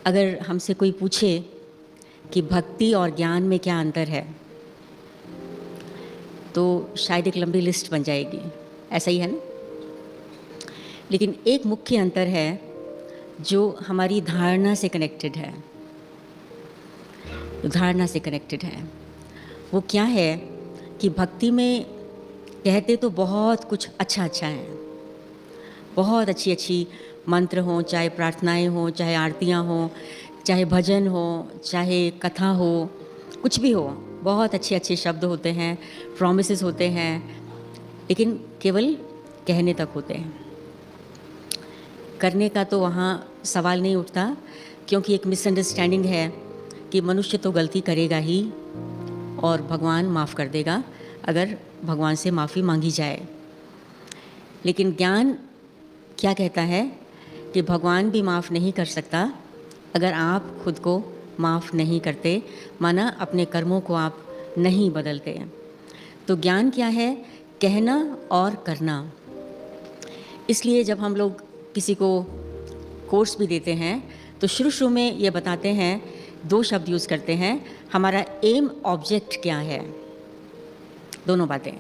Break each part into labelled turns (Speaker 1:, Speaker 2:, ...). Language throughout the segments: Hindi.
Speaker 1: अगर हमसे कोई पूछे कि भक्ति और ज्ञान में क्या अंतर है, तो शायद एक लंबी लिस्ट बन जाएगी। ऐसा ही है ना? लेकिन एक मुख्य अंतर है जो हमारी धारणा से कनेक्टेड है। धारणा से कनेक्टेड है वो क्या है कि भक्ति में कहते तो बहुत कुछ अच्छा अच्छा है, बहुत अच्छी अच्छी मंत्र हों, चाहे प्रार्थनाएं हों, चाहे आरतियां हों, चाहे भजन हो, चाहे कथा हो, कुछ भी हो, बहुत अच्छे अच्छे शब्द होते हैं, प्रॉमिसेस होते हैं, लेकिन केवल कहने तक होते हैं। करने का तो वहाँ सवाल नहीं उठता, क्योंकि एक मिसअंडरस्टैंडिंग है कि मनुष्य तो गलती करेगा ही और भगवान माफ़ कर देगा अगर भगवान से माफ़ी मांगी जाए। लेकिन ज्ञान क्या कहता है कि भगवान भी माफ़ नहीं कर सकता अगर आप खुद को माफ़ नहीं करते, माना अपने कर्मों को आप नहीं बदलते। तो ज्ञान क्या है? कहना और करना। इसलिए जब हम लोग किसी को कोर्स भी देते हैं तो शुरू शुरू में ये बताते हैं, दो शब्द यूज़ करते हैं, हमारा एम ऑब्जेक्ट क्या है। दोनों बातें,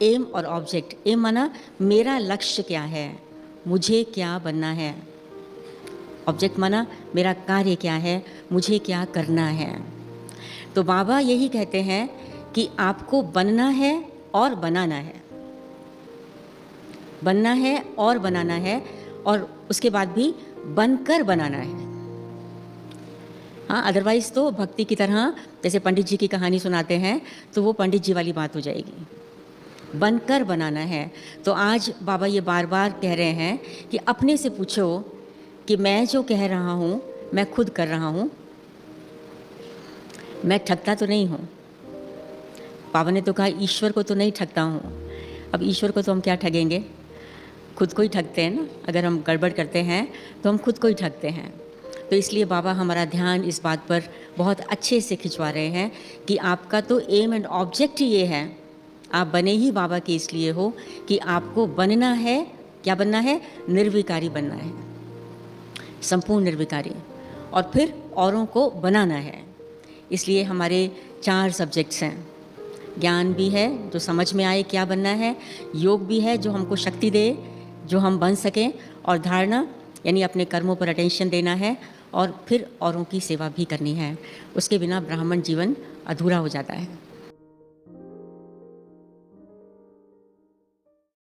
Speaker 1: एम और ऑब्जेक्ट। एम माना मेरा लक्ष्य क्या है, मुझे क्या बनना है। ऑब्जेक्ट माना मेरा कार्य क्या है, मुझे क्या करना है। तो बाबा यही कहते हैं कि आपको बनना है और बनाना है, बनना है और बनाना है, और उसके बाद भी बनकर बनाना है। हाँ, अदरवाइज़ तो भक्ति की तरह जैसे पंडित जी की कहानी सुनाते हैं तो वो पंडित जी वाली बात हो जाएगी। बनकर बनाना है। तो आज बाबा ये बार बार कह रहे हैं कि अपने से पूछो कि मैं जो कह रहा हूँ मैं खुद कर रहा हूँ, मैं ठगता तो नहीं हूँ। बाबा ने तो कहा ईश्वर को तो नहीं ठगता हूँ। अब ईश्वर को तो हम क्या ठगेंगे, खुद को ही ठगते हैं ना। अगर हम गड़बड़ करते हैं तो हम खुद को ही ठगते हैं। तो इसलिए बाबा हमारा ध्यान इस बात पर बहुत अच्छे से खिंचवा रहे हैं कि आपका तो एम एंड ऑब्जेक्ट ही ये है, आप बने ही बाबा के इसलिए हो कि आपको बनना है। क्या बनना है? निर्विकारी बनना है, संपूर्ण निर्विकारी, और फिर औरों को बनाना है। इसलिए हमारे 4 सब्जेक्ट्स हैं। ज्ञान भी है जो समझ में आए क्या बनना है, योग भी है जो हमको शक्ति दे जो हम बन सकें, और धारणा यानी अपने कर्मों पर अटेंशन देना है, और फिर औरों की सेवा भी करनी है। उसके बिना ब्राह्मण जीवन अधूरा हो जाता है।